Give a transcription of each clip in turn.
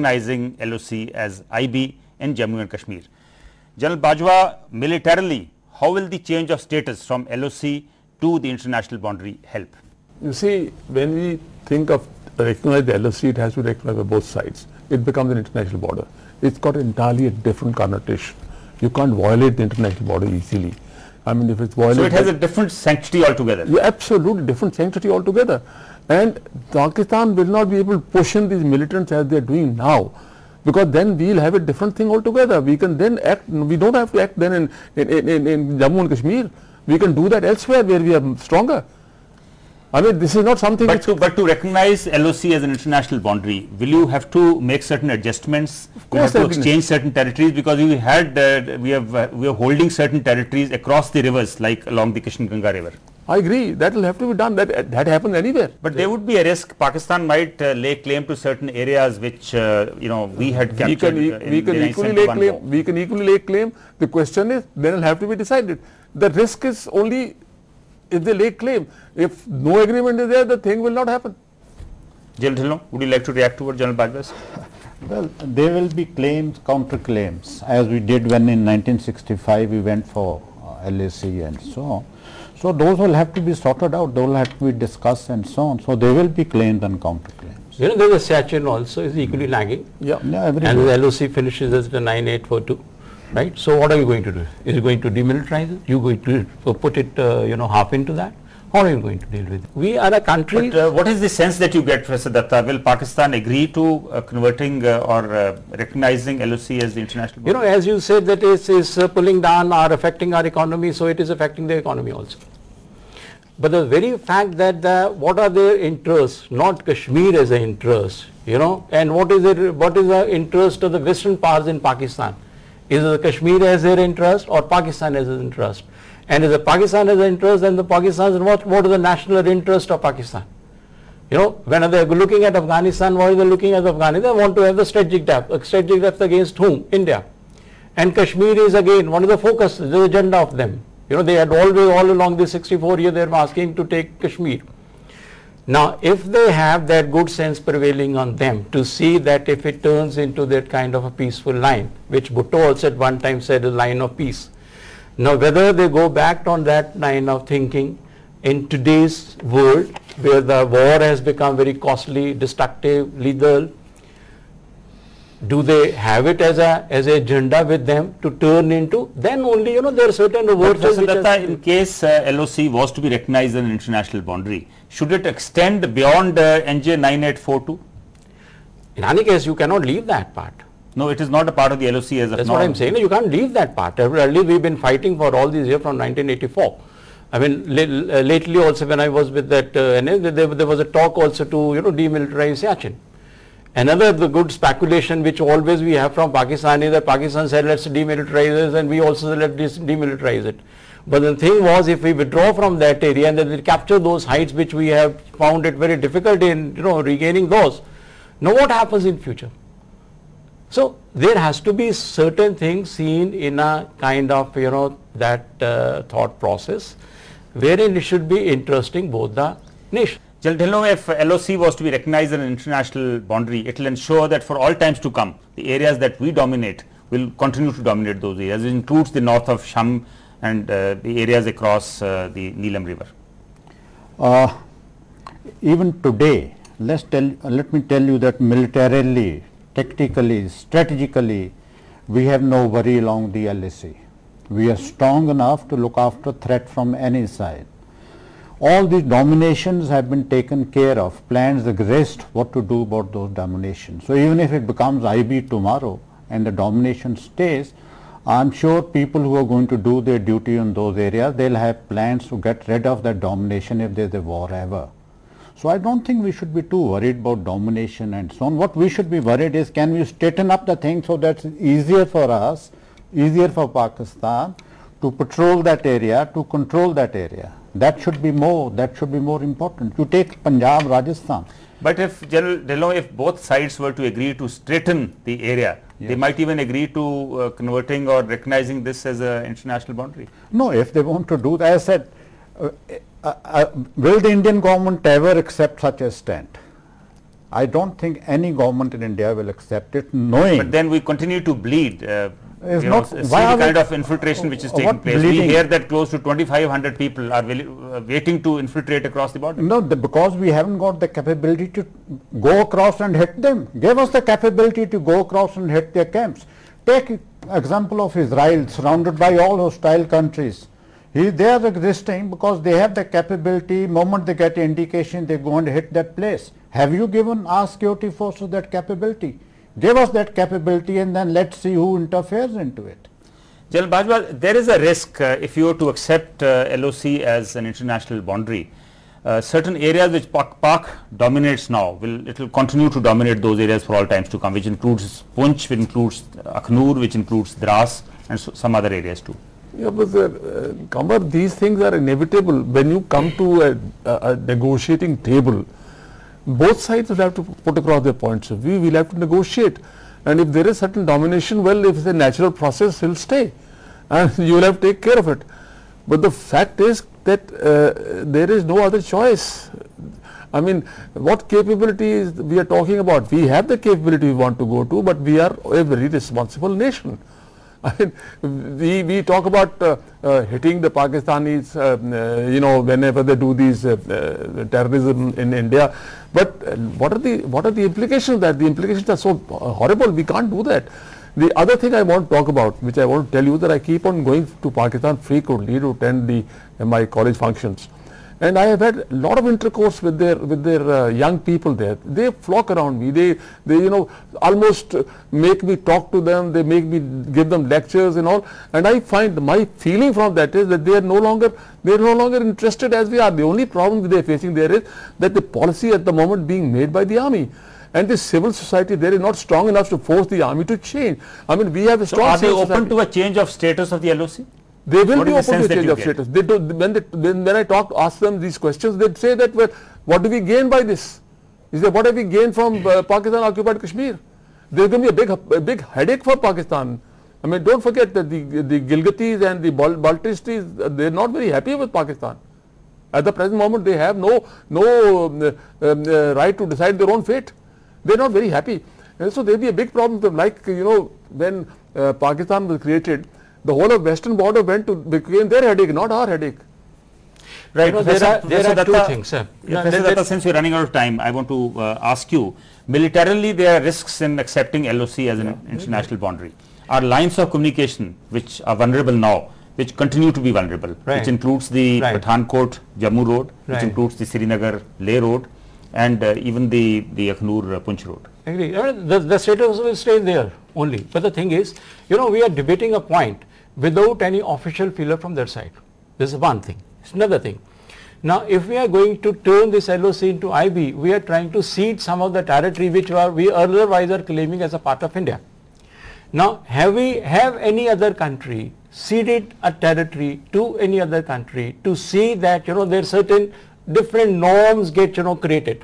recognizing LOC as IB in Jammu and Kashmir. General Bajwa, militarily, how will the change of status from LOC to the international boundary help? You see, when we think of recognize the LOC, it has to be recognized by both sides. It becomes an international border. It's got entirely a different connotation. You can't violate the international border easily. I mean, if it's violated... So it has a different sanctity altogether? Yeah, absolutely different sanctity altogether. And Pakistan will not be able to push in these militants as they are doing now, because then we will have a different thing altogether. We can then act, we don't have to act then in Jammu and Kashmir. We can do that elsewhere where we are stronger. I mean, this is not something... But to recognize LOC as an international boundary, will you have to make certain adjustments? Of course, you have to exchange certain territories, because we are holding certain territories across the rivers, like along the Kishn-Ganga river. I agree, that will have to be done. That happens anywhere. But there would be a risk. Pakistan might lay claim to certain areas which we had captured. We can equally lay claim. The question is, then it will have to be decided. The risk is only if they lay claim. If no agreement is there, the thing will not happen. General Dhillon, would you like to react towards General Bajwa's? Well, there will be claims, counter-claims, as we did when in 1965 we went for LAC and so on. So those will have to be sorted out, they will have to be discussed and so on. So there will be claims and counter-claims. You know, there is a Siachen also is equally lagging. Yeah. And the LOC finishes as the 9842. Right? So what are you going to do? Is it going to demilitarize it? You going to put it, half into that? How are you going to deal with it? We are a country. But what is the sense that you get, Professor Datta? Will Pakistan agree to converting or recognizing LOC as the international border? As you said, that is pulling down or affecting our economy, so it is affecting the economy also. But the very fact that what are their interests, not Kashmir as an interest, and what is the interest of the Western powers in Pakistan? Is it Kashmir as their interest or Pakistan as their interest? And if Pakistan has an interest, then the Pakistan, what is the national interest of Pakistan? When they are looking at Afghanistan, what are they looking at Afghanistan? They want to have the strategic depth against whom? India. And Kashmir is again one of the focus, the agenda of them. They had all along the 64 years they were asking to take Kashmir. Now, if they have that good sense prevailing on them to see that if it turns into that kind of a peaceful line, which Bhutto also at one time said a line of peace. Now, whether they go back on that line of thinking in today's world where the war has become very costly, destructive, lethal, do they have it as a agenda with them to turn into, then only there are certain virtues. In case LOC was to be recognized as an international boundary, should it extend beyond NJ 9842? In any case, you cannot leave that part. No, it is not a part of the LOC as of now. That's what I'm saying. You can't leave that part. Earlier we've been fighting for all these years from 1984. I mean, lately also when I was with that there was a talk also to demilitarize Siachen. Another the good speculation which always we have from Pakistan is that Pakistan said let's demilitarize it, and we also said let's demilitarize it. But the thing was, if we withdraw from that area and then we capture those heights which we have found it very difficult in regaining those, now what happens in future? So there has to be certain things seen in a kind of that thought process wherein it should be interesting both the nations. General, if LOC was to be recognized as an international boundary, it will ensure that for all times to come, the areas that we dominate will continue to dominate those areas. It includes the north of Sham and the areas across the Neelam river. Even today, let me tell you that militarily, tactically, strategically, we have no worry along the LAC. We are strong enough to look after threat from any side. All these dominations have been taken care of, plans exist what to do about those dominations. So even if it becomes IB tomorrow and the domination stays, I'm sure people who are going to do their duty in those areas, they'll have plans to get rid of that domination if there's a war ever. So I don't think we should be too worried about domination and so on. What we should be worried is, can we straighten up the thing so that's easier for us, easier for Pakistan to patrol that area, to control that area. That should be more important. You take Punjab, Rajasthan. But if General Dhillon, if both sides were to agree to straighten the area, yes, they might even agree to converting or recognizing this as an international boundary. No, if they want to do that, as I said, will the Indian government ever accept such a stand? I don't think any government in India will accept it, knowing. But then we continue to bleed. It's You not- know, see why the are we- kind of infiltration which is taking what place. We bleeding? hear that close to 2,500 people are waiting to infiltrate across the border. No, because we haven't got the capability to go across and hit them. Give us the capability to go across and hit their camps. Take example of Israel, surrounded by all hostile countries. They are existing because they have the capability. Moment they get indication, they go and hit that place. Have you given our security forces that capability? Give us that capability, and then let's see who interferes into it. General Bajwa, there is a risk if you were to accept LOC as an international boundary. Certain areas which Pak dominates now, it will continue to dominate those areas for all times to come, which includes Punch, which includes Akhnur, which includes Dras, and some other areas too. Yeah, but Kamar, these things are inevitable. When you come to a negotiating table, both sides will have to put across their points of view. We'll have to negotiate, and if there is certain domination, well, if it's a natural process, he'll stay, and you will have to take care of it. But the fact is that there is no other choice. I mean, what capabilities we are talking about? We have the capability we want to go to, but we are a very responsible nation. I mean, we talk about hitting the Pakistanis, you know, whenever they do these terrorism in India. But what are the implications of that? The implications are so horrible. We can't do that. The other thing I want to talk about, which I want to tell you, that I keep on going to Pakistan frequently to attend my college functions, and I have had a lot of intercourse with their young people there. They flock around me. They you know, almost make me talk to them. They make me give them lectures and all. And I find my feeling from that is that they are no longer interested as we are. The only problem they are facing there is that the policy at the moment being made by the army. And the civil society there is not strong enough to force the army to change. I mean, we have a strong. So are they civil open society. to a change of status of the LOC? They will What be is the open sense to that change you of get? status. They do, when I ask them these questions, they say that, well, what do we gain by this? He said, what have we gained from Pakistan occupied Kashmir? There's going to be a big headache for Pakistan. I mean, don't forget that the Gilgitis and the Baltistis, they're not very happy with Pakistan. At the present moment, they have no right to decide their own fate. They're not very happy. And so there'll be a big problem with them. Like, you know, when Pakistan was created, the whole of western border became their headache, not our headache. Right. You know, there are two things, sir. Professor Datta, since we're running out of time, I want to ask you, militarily there are risks in accepting LOC as an international boundary. Are lines of communication which are vulnerable now, which continue to be vulnerable, which includes the Pathankot Jammu road, which includes the Srinagar Leh road, and even the Akhnur Punch road. Agree. The status will stay there only. But the thing is, you know, we are debating a point without any official feeler from their side. This is one thing. It's another thing. Now, if we are going to turn this LOC into IB, we are trying to cede some of the territory which we otherwise are claiming as a part of India. Now, have any other country ceded a territory to any other country to see that, you know, there are certain different norms get, you know, created?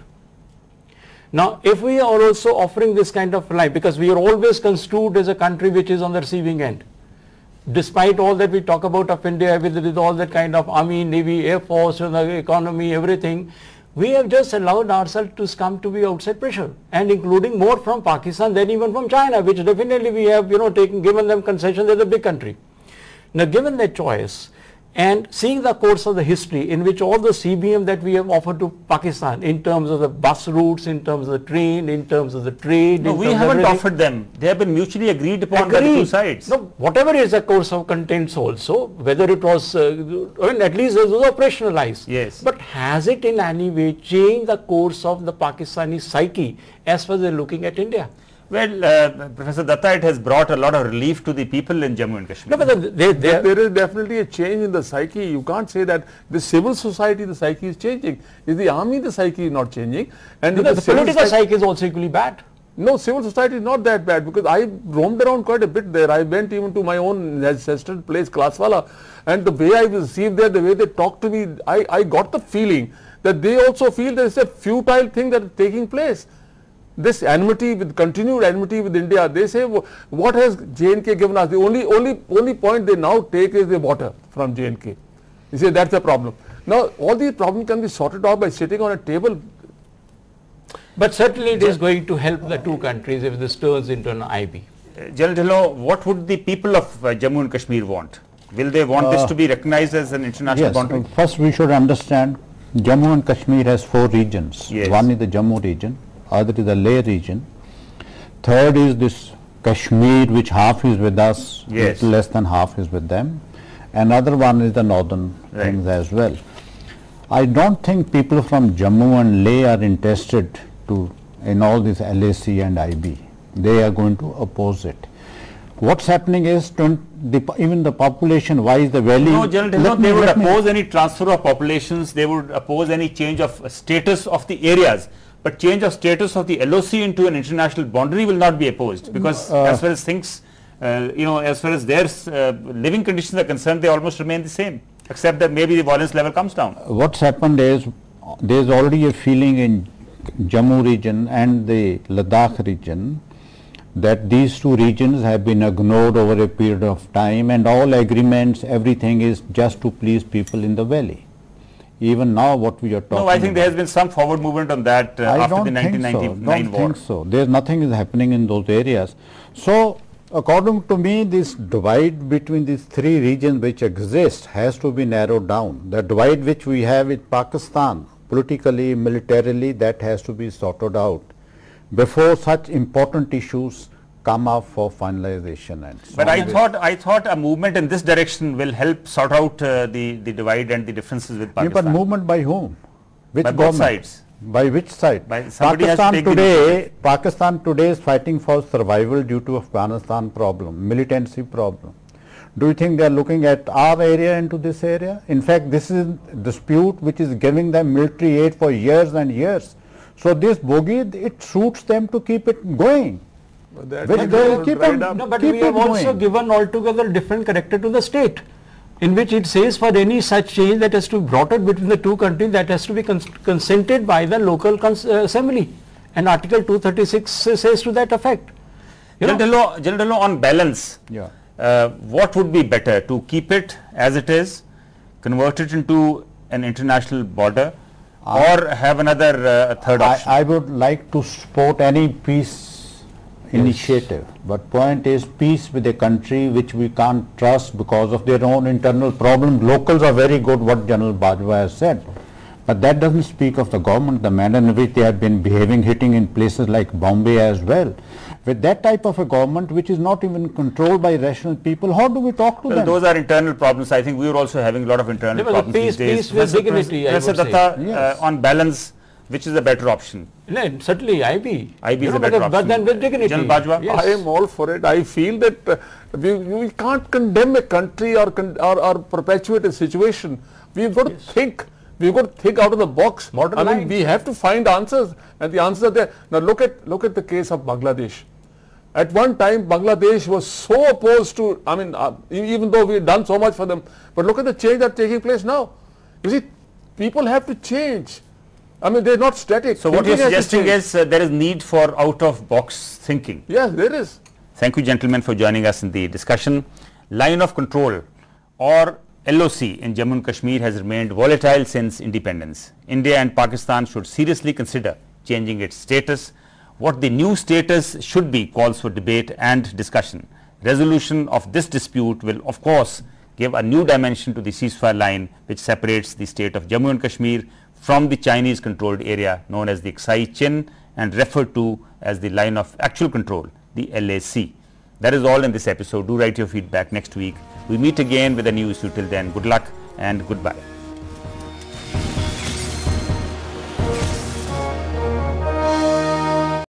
Now, if we are also offering this kind of line, because we are always construed as a country which is on the receiving end, despite all that we talk about of India with all that kind of army, navy, air force, you know, economy, everything, we have just allowed ourselves to come to be outside pressure, and including more from Pakistan than even from China, which definitely we have, you know, given them concession. They're a big country. Now, given that choice, and seeing the course of the history in which all the CBM that we have offered to Pakistan in terms of the bus routes, in terms of the train, in terms of the trade. No, we haven't offered them. They have been mutually agreed upon by the two sides. No, whatever is the course of contents also, whether it was, I mean, at least it was operationalized. Yes. But has it in any way changed the course of the Pakistani psyche as far as they're looking at India? Well, Professor Datta, it has brought a lot of relief to the people in Jammu and Kashmir. No, but there is definitely a change in the psyche. You can't say that the civil society, the psyche is changing. Is the army, the psyche is not changing. And the political psyche is also equally bad. No, civil society is not that bad, because I roamed around quite a bit there. I went even to my own ancestral place, Klaswala, and the way I was received there, the way they talked to me, I got the feeling that they also feel there is a futile thing that is taking place. This enmity, continued enmity with India, they say, what has J&K given us? The only point they now take is the water from J&K. You say that's a problem. Now, all these problems can be sorted out by sitting on a table. But certainly it is going to help the two countries if this turns into an IB. General Dhillon, what would the people of Jammu and Kashmir want? Will they want this to be recognized as an international boundary? First we should understand Jammu and Kashmir has 4 regions. Yes. One is the Jammu region, other is the Leh region, third is this Kashmir, which half is with us, Yes. little less than half is with them. Another one is the northern Right. things as well. I don't think people from Jammu and Leh are interested in all this LAC and IB. They are going to oppose it. What's happening is even the population wise, the valley. No, General Dhillon, they would oppose any transfer of populations, they would oppose any change of status of the areas, but change of status of the LOC into an international boundary will not be opposed, because as far as things, as far as their living conditions are concerned, they almost remain the same, except that maybe the violence level comes down. What's happened is there is already a feeling in Jammu region and the Ladakh region that these two regions have been ignored over a period of time, and all agreements, everything is just to please people in the valley. Even now what we are talking No, I think about, there has been some forward movement on that after the 1999 war. Don't think so. There is nothing is happening in those areas. So according to me, this divide between these 3 regions which exist has to be narrowed down. The divide which we have with Pakistan, politically, militarily, that has to be sorted out before such important issues come up for finalization. And so But on. I thought a movement in this direction will help sort out the divide and the differences with Yeah, Pakistan. but movement by whom? Which By both government? sides. By which side? By somebody has to take the Pakistan today is fighting for survival due to Afghanistan problem, militancy problem. Do you think they are looking at our area into this area? In fact, this is a dispute which is giving them military aid for years and years. So this bogey, it suits them to keep it going. But that Which is they all keep dried on- up. No, but Keep we have it also going. given altogether different character to the state, in which it says for any such change that has to be brought out between the two countries, that has to be consented by the local assembly, and Article 236 says to that effect. General Dhillon, on balance, Yeah. what would be better, to keep it as it is, convert it into an international border, or have another third option? I would like to support any peace initiative, but point is peace with a country which we can't trust because of their own internal problems. Locals are very good, what General Bajwa has said, but that doesn't speak of the government, the manner in which they have been behaving, hitting in places like Bombay as well. With that type of a government which is not even controlled by rational people, how do we talk to Well, them? those are internal problems. I think we are also having a lot of internal Yeah, but problems peace- these days. peace with dignity, I Professor would say. Datta, Yes. on balance, which is the better option? No, certainly IB. IB is You a know, better but option. then with dignity. General Bajwa? Yes. I am all for it. I feel that we can't condemn a country or perpetuate a situation. We've got to think. We've got to think out of the box. Modern I mean, lines. we have to find answers, and the answers are there. Now look at the case of Bangladesh. At one time, Bangladesh was so opposed to. I mean, even though we had done so much for them, but look at the change that's taking place now. You see, people have to change. I mean, they're not static. So what you're Thinking has to suggesting change. is there is need for out-of-box thinking. Yes, there is. Thank you, gentlemen, for joining us in the discussion. Line of control, or LOC, in Jammu and Kashmir has remained volatile since independence. India and Pakistan should seriously consider changing its status. What the new status should be calls for debate and discussion. Resolution of this dispute will, of course, give a new dimension to the ceasefire line which separates the state of Jammu and Kashmir from the Chinese controlled area known as the Aksai Chin and referred to as the line of actual control, the LAC. That is all in this episode. Do write your feedback next week. We meet again with a new issue. Till then, good luck and goodbye.